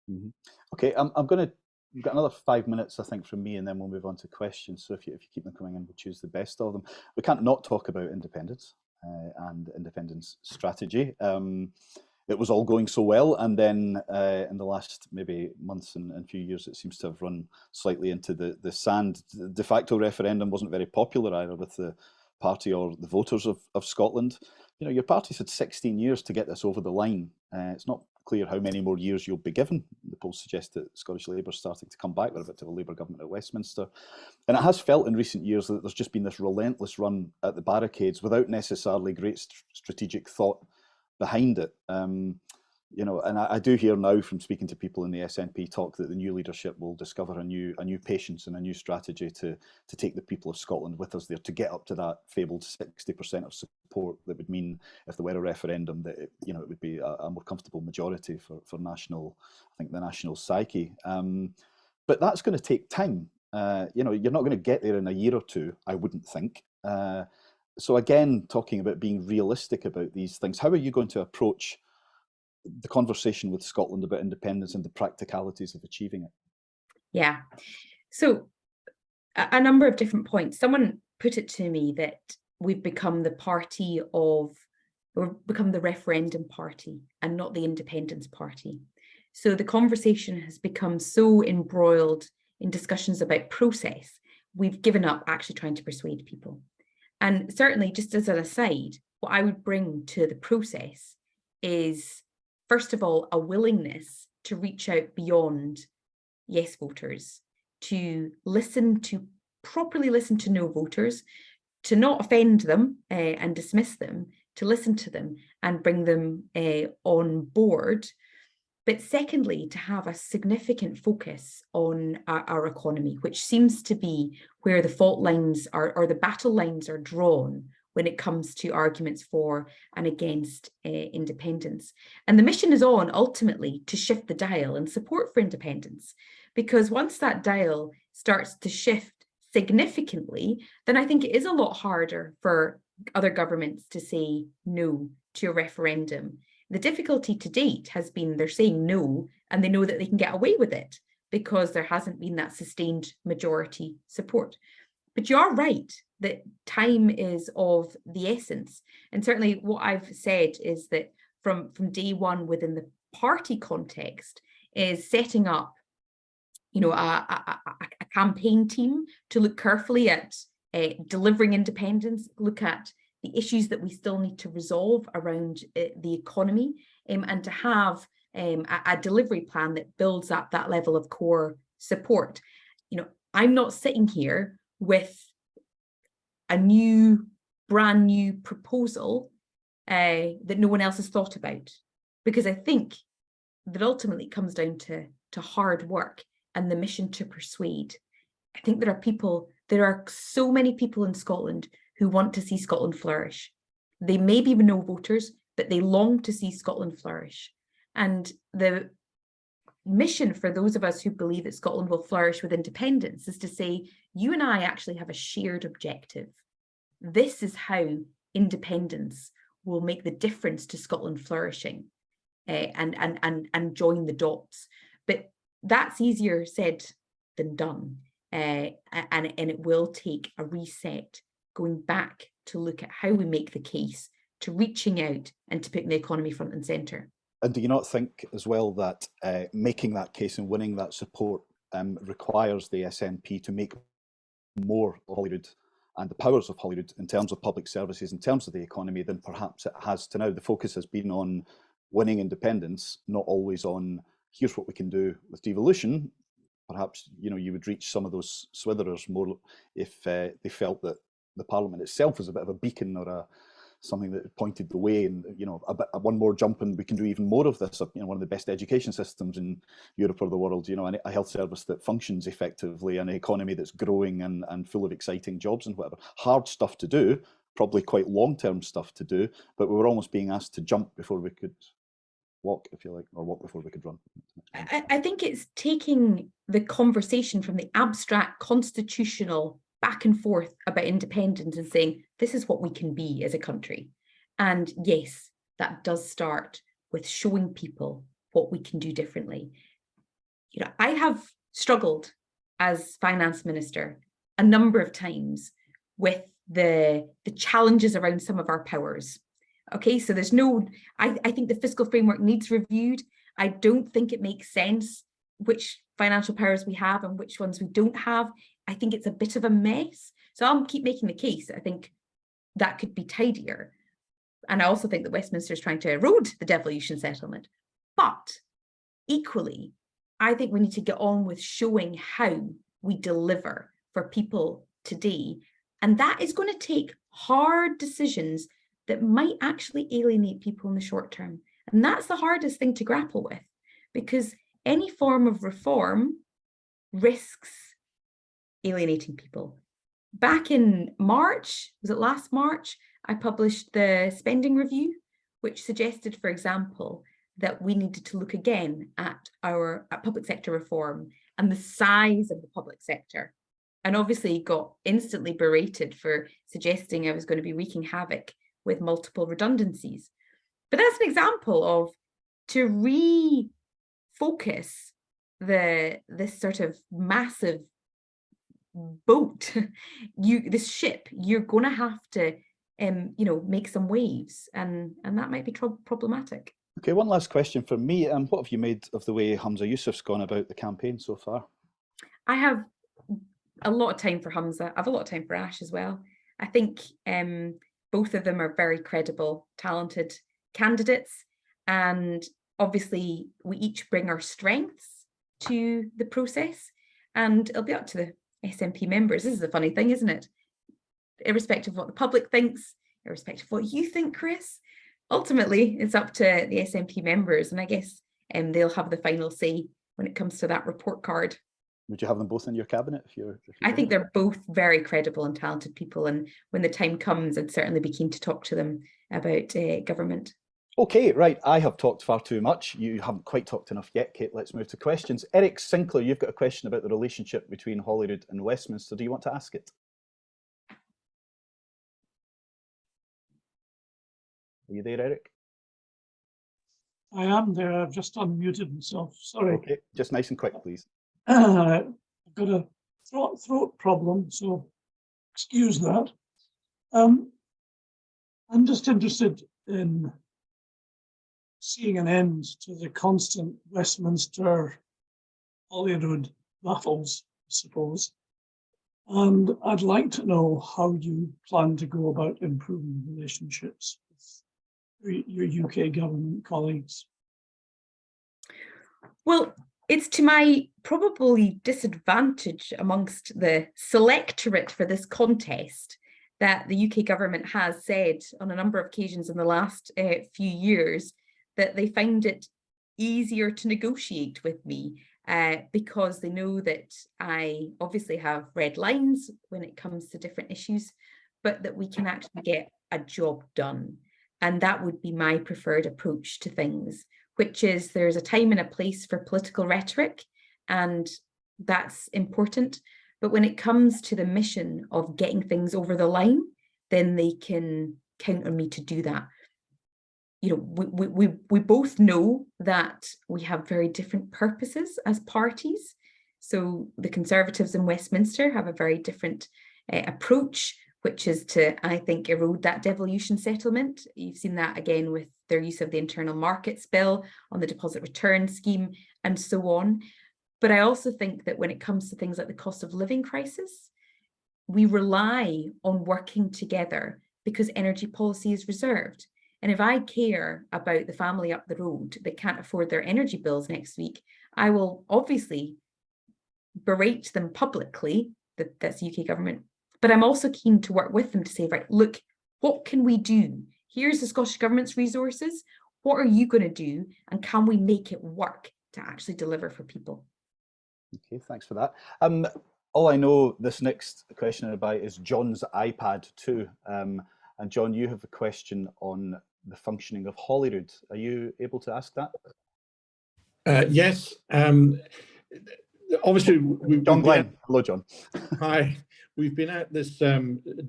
Mm-hmm. Okay, I'm going to. We've got another 5 minutes, I think, from me, and then we'll move on to questions. So if you keep them coming in, we'll choose the best of them. We can't not talk about independence and independence strategy. It was all going so well, and then in the last maybe months and few years, it seems to have run slightly into the sand. The de facto referendum wasn't very popular either with the party or the voters of Scotland. Your party's had 16 years to get this over the line. It's not clear how many more years you'll be given. The polls suggest that Scottish Labour's starting to come back. We're about to have a Labour government at Westminster. And it has felt in recent years that there's just been this relentless run at the barricades without necessarily great strategic thought behind it. And I do hear now from speaking to people in the SNP talk that the new leadership will discover a new patience and a new strategy to take the people of Scotland with us there, to get up to that fabled 60% of support that would mean, if there were a referendum, that it would be a more comfortable majority for national, I think, the national psyche. But that's going to take time. You're not going to get there in a year or two, I wouldn't think. So again, talking about being realistic about these things, how are you going to approach the conversation with Scotland about independence and the practicalities of achieving it? Yeah. So a number of different points. Someone put it to me that we've become the referendum party and not the independence party. So the conversation has become so embroiled in discussions about process, we've given up actually trying to persuade people. And certainly, just as an aside, what I would bring to the process is, first of all, a willingness to reach out beyond yes voters, to properly listen to no voters, to not offend them and dismiss them, to listen to them and bring them on board. But secondly, to have a significant focus on our economy, which seems to be where the fault lines are, or the battle lines are drawn when it comes to arguments for and against independence. And the mission is on ultimately to shift the dial and support for independence, because once that dial starts to shift significantly, then I think it is a lot harder for other governments to say no to a referendum. The difficulty to date has been they're saying no, and they know that they can get away with it because there hasn't been that sustained majority support. But you are right that time is of the essence. And certainly what I've said is that from day one within the party context is setting up, a campaign team to look carefully at delivering independence, look at the issues that we still need to resolve around the economy, and to have a delivery plan that builds up that level of core support. I'm not sitting here with a brand new proposal that no one else has thought about, because I think that ultimately it comes down to hard work and the mission to persuade. I think there are so many people in Scotland who want to see Scotland flourish. They may be no voters, but they long to see Scotland flourish. And the mission for those of us who believe that Scotland will flourish with independence is to say, you and I actually have a shared objective. This is how independence will make the difference to Scotland flourishing, and join the dots. But that's easier said than done. And it will take a reset, going back to look at how we make the case, to reaching out and to putting the economy front and centre. And do you not think as well that making that case and winning that support requires the SNP to make more of Holyrood and the powers of Holyrood in terms of public services, in terms of the economy, than perhaps it has to now? The focus has been on winning independence, not always on here's what we can do with devolution. Perhaps you would reach some of those switherers more if they felt that the Parliament itself was a bit of a beacon or something that pointed the way, and one more jump and we can do even more of this. One of the best education systems in Europe or the world, and a health service that functions effectively, and an economy that's growing and full of exciting jobs and whatever. Hard stuff to do, probably quite long-term stuff to do, but we were almost being asked to jump before we could walk, if you like, or walk before we could run. I think it's taking the conversation from the abstract constitutional back and forth about independence and saying, this is what we can be as a country. And yes, that does start with showing people what we can do differently. I have struggled as finance minister a number of times with the challenges around some of our powers. Okay, so I think the fiscal framework needs reviewed. I don't think it makes sense which financial powers we have and which ones we don't have. I think it's a bit of a mess. So I'll keep making the case. I think that could be tidier. And I also think that Westminster is trying to erode the devolution settlement. But equally, I think we need to get on with showing how we deliver for people today. And that is going to take hard decisions that might actually alienate people in the short term. And that's the hardest thing to grapple with, because any form of reform risks alienating people. Back in March, was it last March, I published the spending review, which suggested, for example, that we needed to look again at our public sector reform and the size of the public sector. And obviously got instantly berated for suggesting I was going to be wreaking havoc with multiple redundancies. But that's an example of, to refocus this sort of massive boat, this ship, you're going to have to make some waves, and that might be problematic. Okay, one last question from me. What have you made of the way Hamza Yousaf's gone about the campaign so far? I have a lot of time for Hamza. I have a lot of time for Ash as well. I think both of them are very credible, talented candidates. And obviously, we each bring our strengths to the process. And it'll be up to the SNP members. This is the funny thing, isn't it? Irrespective of what the public thinks, irrespective of what you think, Chris, ultimately, it's up to the SNP members. And I guess they'll have the final say when it comes to that report card. Would you have them both in your cabinet if you're I think they're both very credible and talented people, and when the time comes, I'd certainly be keen to talk to them about government. Okay, right. I have talked far too much. You haven't quite talked enough yet, Kate. Let's move to questions. Eric Sinclair, you've got a question about the relationship between Holyrood and Westminster. Do you want to ask it? Are you there, Eric? I am there. I've just unmuted myself. Sorry. Okay, just nice and quick, please. I've got a throat problem, so excuse that. I'm just interested in seeing an end to the constant Westminster Holyrood battles, I suppose. And I'd like to know how you plan to go about improving relationships with your UK government colleagues. Well, it's to my probably disadvantage amongst the selectorate for this contest that the UK government has said on a number of occasions in the last few years that they find it easier to negotiate with me because they know that I obviously have red lines when it comes to different issues, but that we can actually get a job done. And that would be my preferred approach to things, which is there's a time and a place for political rhetoric, and that's important. But when it comes to the mission of getting things over the line, then they can count on me to do that. You know, we both know that we have very different purposes as parties. So the Conservatives in Westminster have a very different approach, which is to, I think, erode that devolution settlement. You've seen that again with their use of the Internal Markets Bill on the deposit return scheme and so on. But I also think that when it comes to things like the cost of living crisis, we rely on working together because energy policy is reserved. And if I care about the family up the road that can't afford their energy bills next week, I will obviously berate them publicly, that's the UK government, but I'm also keen to work with them to say, right, look, what can we do? Here's the Scottish Government's resources. What are you going to do? And can we make it work to actually deliver for people? Okay, thanks for that. All I know this next question about is John's iPad too. And John, you have a question on the functioning of Holyrood. Are you able to ask that? Yes. Obviously, John Glenn. Hello, John. Hi. We've been at this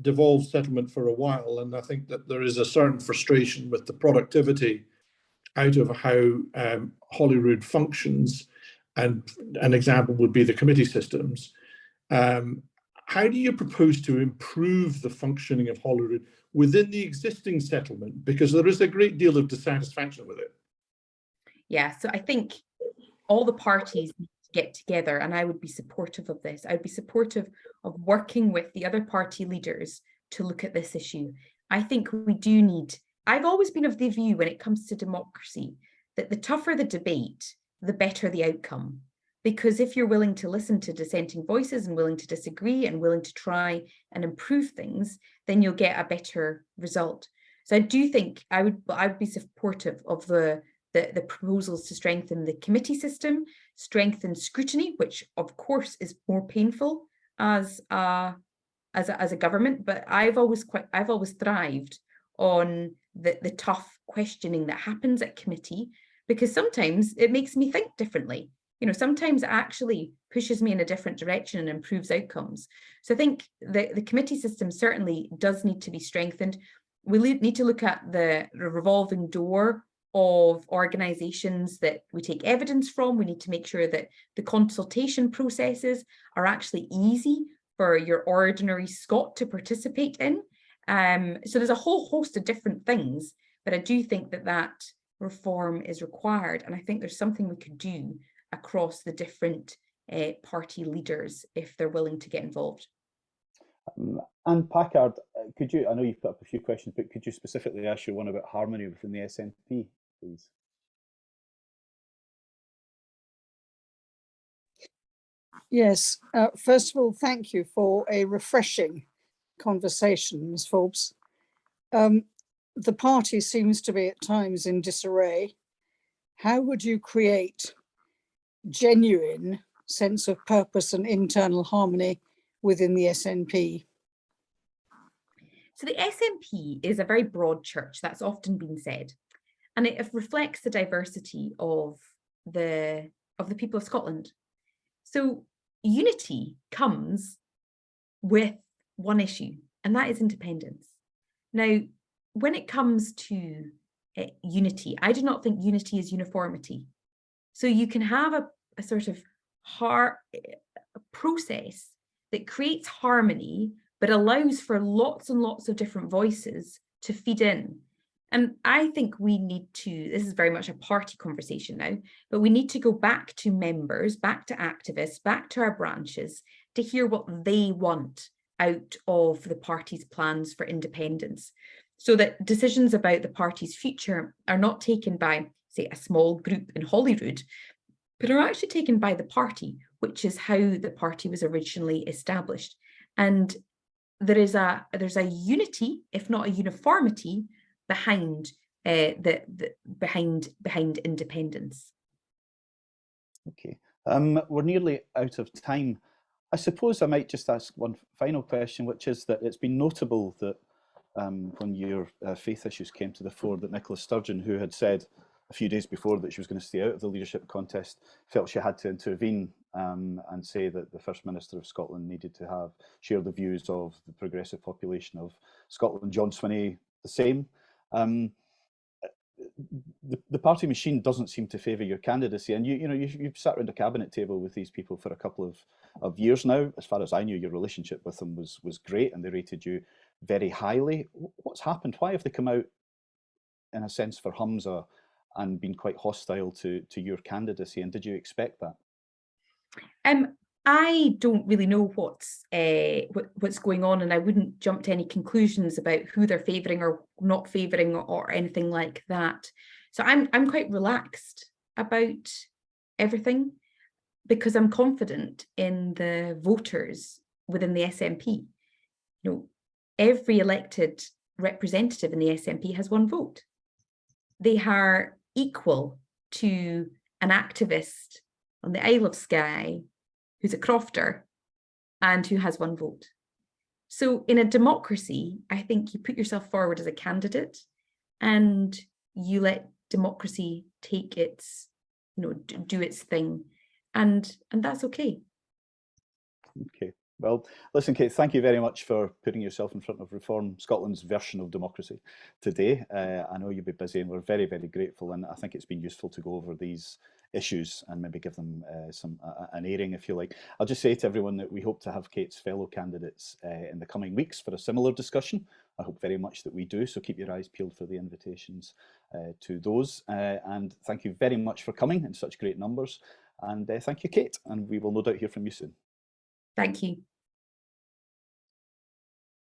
devolved settlement for a while, and I think that there is a certain frustration with the productivity out of how Holyrood functions, and an example would be the committee systems. How do you propose to improve the functioning of Holyrood within the existing settlement? Because there is a great deal of dissatisfaction with it. Yeah, so I think all the parties need to get together, and I would be supportive of this. I would be supportive of working with the other party leaders to look at this issue. I think we do need, I've always been of the view when it comes to democracy, that the tougher the debate, the better the outcome. Because if you're willing to listen to dissenting voices and willing to disagree and willing to try and improve things, then you'll get a better result. So I do think I would be supportive of the proposals to strengthen the committee system, strengthen scrutiny, which of course is more painful as a government. But I've always thrived on the tough questioning that happens at committee, because sometimes it makes me think differently. You know, sometimes it actually pushes me in a different direction and improves outcomes. So I think the committee system certainly does need to be strengthened. We need to look at the revolving door of organisations that we take evidence from. We need to make sure that the consultation processes are actually easy for your ordinary Scot to participate in. So there's a whole host of different things, but I do think that reform is required. And I think there's something we could do across the different party leaders if they're willing to get involved. And Packard, could you, I know you've put up a few questions, but could you specifically ask you one about harmony within the SNP, please? Yes, first of all, thank you for a refreshing conversation, Ms. Forbes. The party seems to be at times in disarray. How would you create genuine sense of purpose and internal harmony within the SNP? So the SNP is a very broad church, that's often been said, and it reflects the diversity of the people of Scotland. So unity comes with one issue, and that is independence. Now, when it comes to unity, I do not think unity is uniformity. So you can have a sort of process that creates harmony, but allows for lots and lots of different voices to feed in. And I think we need to, this is very much a party conversation now, but we need to go back to members, back to activists, back to our branches to hear what they want out of the party's plans for independence, so that decisions about the party's future are not taken by, say, a small group in Holyrood, but are actually taken by the party, which is how the party was originally established. And there's a unity, if not a uniformity, behind behind independence. Okay, we're nearly out of time. I suppose I might just ask one final question, which is that it's been notable that when your faith issues came to the fore, that Nicola Sturgeon, who had said a few days before that she was going to stay out of the leadership contest, felt she had to intervene and say that the First Minister of Scotland needed to share the views of the progressive population of Scotland. John Swinney, the same. The party machine doesn't seem to favour your candidacy, and you've sat around a cabinet table with these people for a couple of years now. As far as I knew, your relationship with them was great, and they rated you very highly. What's happened? Why have they come out, in a sense, for Humza and been quite hostile to your candidacy? And did you expect that? I don't really know what's going on, and I wouldn't jump to any conclusions about who they're favouring or not favouring or anything like that. So I'm quite relaxed about everything because I'm confident in the voters within the SNP. Every elected representative in the SNP has one vote. They are equal to an activist on the Isle of Skye who's a crofter and who has one vote. So in a democracy, I think you put yourself forward as a candidate and you let democracy take its, do its thing, and that's okay. Okay. Well, listen, Kate, thank you very much for putting yourself in front of Reform Scotland's version of democracy today. I know you'll be busy, and we're very, very grateful, and I think it's been useful to go over these issues and maybe give them an airing, if you like. I'll just say to everyone that we hope to have Kate's fellow candidates in the coming weeks for a similar discussion. I hope very much that we do, so keep your eyes peeled for the invitations to those. And thank you very much for coming in such great numbers. And thank you, Kate, and we will no doubt hear from you soon. Thank you.